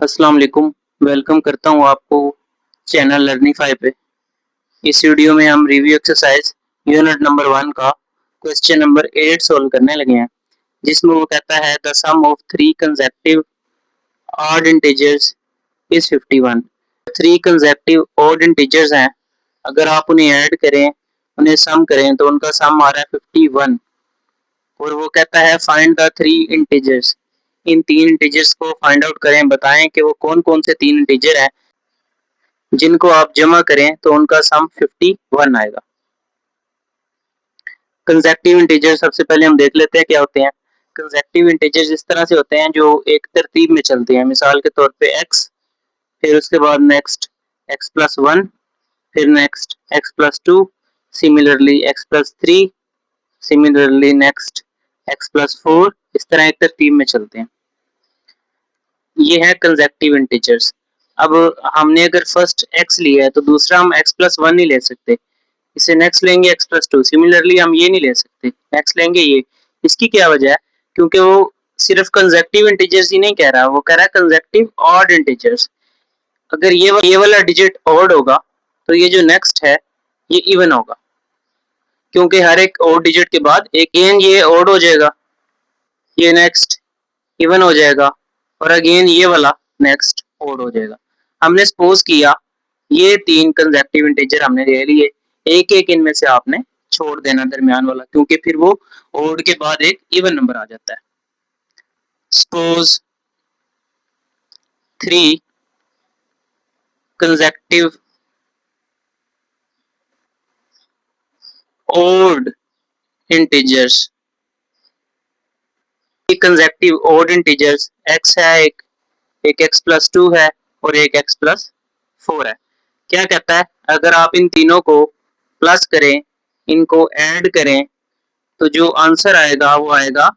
अस्सलाम वालेकुम। वेलकम करता हूँ आपको चैनल लर्निंग 5 पे। इस वीडियो में हम रिव्यू एक्सरसाइज यूनिट नंबर 1 का क्वेश्चन नंबर 8 सोल्व करने लगे हैं, जिसमें वो कहता है the sum of 3 consecutive odd integers is 51। 3 consecutive odd integers हैं, अगर आप उन्हें ऐड करें, उन्हें सम करें तो उनका सम आ रहा है 51। और वो कहता है find the 3 integers. In 3 integers को फाइंड आउट करें, बताएं कि वो कौन कौन से 3 इंटीजर हैं जिनको आप जमा करें तो उनका सम 51 आएगा। कंसेक्टिव इंटीजर सबसे पहले हम देख लेते हैं क्या होते हैं। कंसेक्टिव इंटीजर्स इस तरह से होते हैं जो एक तरतीब में चलते हैं। मिसाल के तौर पे x, फिर उसके बाद नेक्स्ट x+1, फिर next x+2, similarly x+3, similarly next x+4, इस तरह एक तरतीब में चलते हैं। ये है कंसेक्टिव इंटीजर्स। अब हमने अगर फर्स्ट x लिया है तो दूसरा हम x+1 नहीं ले सकते, इसे नेक्स्ट लेंगे x+2। सिमिलरली हम ये नहीं ले सकते, नेक्स्ट लेंगे ये। इसकी क्या वजह है? क्योंकि वो सिर्फ कंसेक्टिव इंटीजर्स ही नहीं कह रहा, वो कह रहा है कंसेक्टिव ऑड इंटीजर्स। अगर ये वाला डिजिट ऑड होगा तो ये जो नेक्स्ट है ये इवन होगा, क्योंकि हर एक ऑड डिजिट के बाद एक अगेन ये ऑड हो जाएगा, ये नेक्स्ट इवन हो जाएगा, और अगेन ये वाला नेक्स्ट ऑड हो जाएगा। हमने सपोज किया ये 3 कंसेक्टिव इंटीजर हमने ले लिए, एक एक इनमें से आपने छोड़ देना दरमियान वाला, क्योंकि फिर वो ऑड के बाद एक इवन नंबर आ जाता है। Suppose 3 consecutive odd integers, consecutive odd integers x है, एक x+2 है और एक x+4 है। क्या कहता है? अगर आप इन तीनों को प्लस करें, इनको ऐड करें, तो जो आंसर आएगा वो आएगा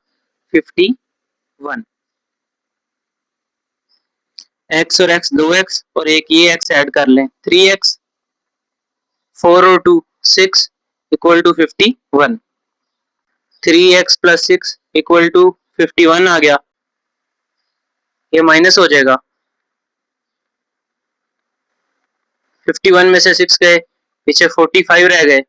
51। x और x 2x और एक ये x ऐड कर लें 3x, 4 और 2 6 equal to 51। 3x+6 equal to 51 आ गया, ये माइनस हो जाएगा। 51 में से 6 गए, पीछे 45 रह गए।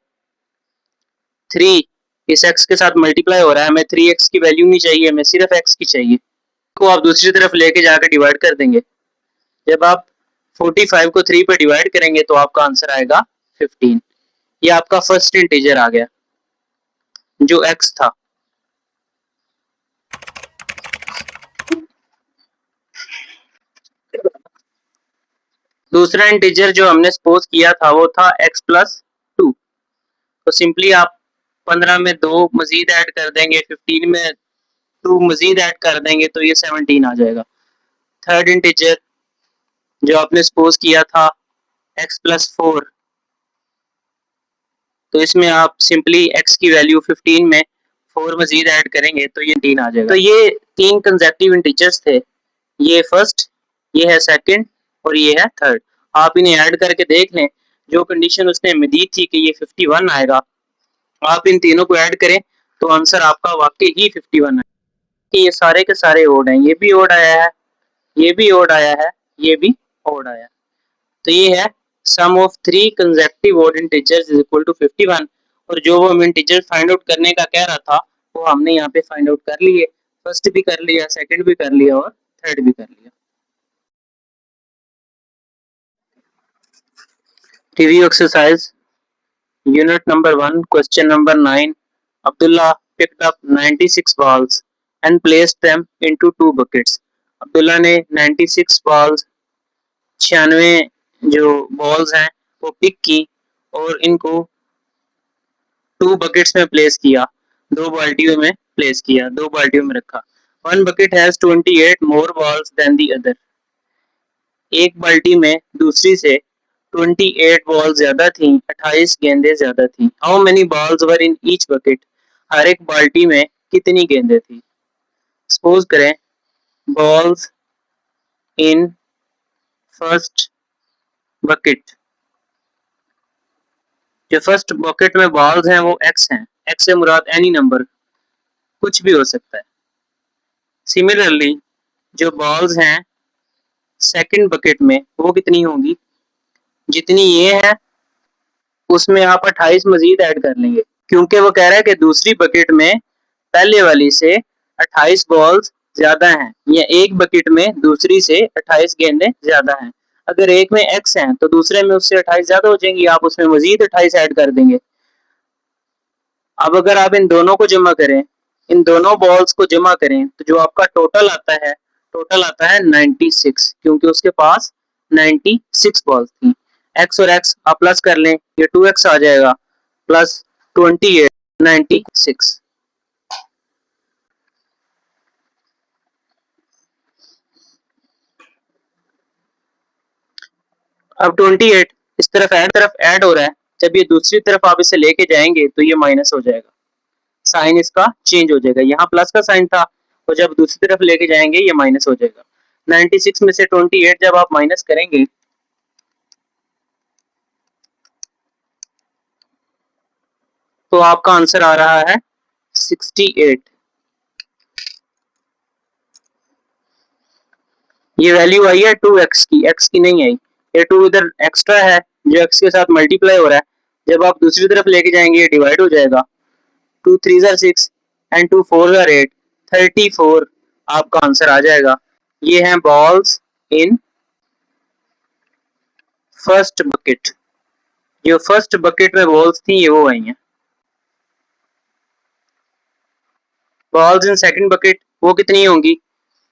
3 इस x के साथ मल्टीप्लाई हो रहा है, हमें 3x की वैल्यू नहीं चाहिए, हमें सिर्फ x की चाहिए। को आप दूसरी तरफ लेके जाकर डिवाइड कर देंगे। जब आप 45 को 3 पे डिवाइड करेंगे तो आपका आंसर आएगा 15। ये आपका फर्स्ट इंटीजर आ गया जो x था। दूसरा इंटीजर जो हमने सपोज किया था वो था x+2। तो सिंपली आप 15 में 2 मजीद ऐड कर देंगे, 15 में 2 मजीद ऐड कर देंगे तो ये 17 आ जाएगा। थर्ड इंटीजर जो आपने सपोज किया था x+4, तो इसमें आप सिंपली x की वैल्यू 15 में 4 मजीद ऐड करेंगे तो ये 3 आ जाएगा। तो ये 3 कंसेक्टिव इंटीजर्स थे, ये फर्स्ट, ये है सेकंड और ये है थर्ड। आप इन्हें ऐड करके देख लें, जो कंडीशन उसने हमें दी थी कि ये 51 आएगा, आप इन तीनों को ऐड करें तो आंसर आपका वाकई ही 51 है। कि ये सारे के सारे ओड हैं, ये भी ओड आया है, ये भी ओड आया है, ये भी ओड आया है। तो ये है sum of 3 consecutive odd integers is equal to 51। और जो वो हम इंटीजर फाइंड आउट करने का कह रहा था वो हमने यहाँ पे फाइंड आउट कर लिए। फर्स्ट भी कर लिया, सेकंड भी कर लिया और थर्ड भी कर लिया। Review exercise unit number 1 question number 9। Abdullah picked up 96 balls and placed them into 2 buckets. Abdullah ने 96 balls, 96 जो बॉल्स हैं वो पिक की और इनको 2 बकेट्स में प्लेस किया, 2 बाल्टियों में प्लेस किया, 2 बाल्टियों में रखा। One bucket has 28 more balls than the other. एक बाल्टी में दूसरी से 28 बॉल ज्यादा थी, 28 गेंदें ज्यादा थी। How many balls were in each bucket? हर एक बाल्टी में कितनी गेंदें थी? सपोज करें बॉल्स इन फर्स्ट बकेट, जो फर्स्ट बकेट में बॉल्स हैं वो x हैं। x से मुराद एनी नंबर, कुछ भी हो सकता है। सिमिलरली जो बॉल्स हैं सेकंड बकेट में वो कितनी होंगी, जितनी ये है उसमें आप 28 मजीद ऐड कर लेंगे, क्योंकि वो कह रहा है कि दूसरी बकेट में पहले वाली से 28 बॉल्स ज्यादा हैं, या एक बकेट में दूसरी से 28 गेंदें ज्यादा हैं। अगर एक में x हैं तो दूसरे में उससे 28 ज्यादा हो जाएंगी, आप उसमें मजीद 28 ऐड कर देंगे। अब अगर आप इन दोनों को जमा करें, इन दोनों बॉल्स को जमा करें, तो जो आपका टोटल आता है 96, क्योंकि उसके पास 96 बॉल्स थी। x और x आप प्लस कर लें, ये 2x आ जाएगा प्लस 28 96। अब 28 इस तरफ ऐड हो रहा है, जब ये दूसरी तरफ आप इसे लेके जाएंगे तो ये माइनस हो जाएगा, साइन इसका चेंज हो जाएगा, यहाँ प्लस का साइन था और जब दूसरी तरफ लेके जाएंगे ये माइनस हो जाएगा। 96 में से 28 जब आप माइनस करेंगे तो आपका आंसर आ रहा है 68। ये वैल्यू आई है 2x की, x की नहीं आई, ये 2 इधर एक्स्ट्रा है जो x के साथ मल्टीप्लाई हो रहा है, जब आप दूसरी तरफ लेके जाएंगे ये डिवाइड हो जाएगा, 2 3 6 एंड 2 4 8, 34 आपका आंसर आ जाएगा। ये हैं बॉल्स इन फर्स्ट बकेट, जो फर्स्ट बकेट में बॉल्स थी ये वो आई हैं। बॉल्स इन सेकंड बकेट वो कितनी होंगी,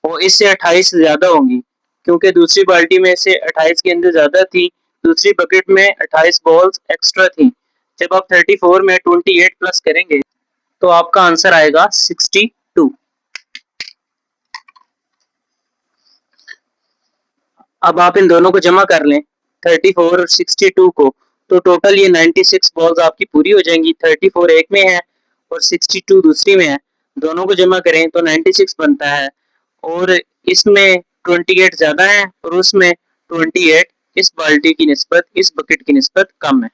वो इससे 28 ज्यादा होंगी, क्योंकि दूसरी बाल्टी में से 28 गेंदें ज्यादा थी, दूसरी बकेट में 28 बॉल्स एक्स्ट्रा थी। जब आप 34 में 28 प्लस करेंगे तो आपका आंसर आएगा 62। अब आप इन दोनों को जमा कर लें, 34 और 62 को, तो टोटल ये 96 बॉल्स आपकी पूरी हो जाएंगी। 34 एक में है और 62 दूसरी में है, दोनों को जमा करें तो 96 बनता है, और इसमें 28 ज्यादा है और उसमें 28 इस बाल्टी की निस्बत, इस बकेट की निस्बत कम है।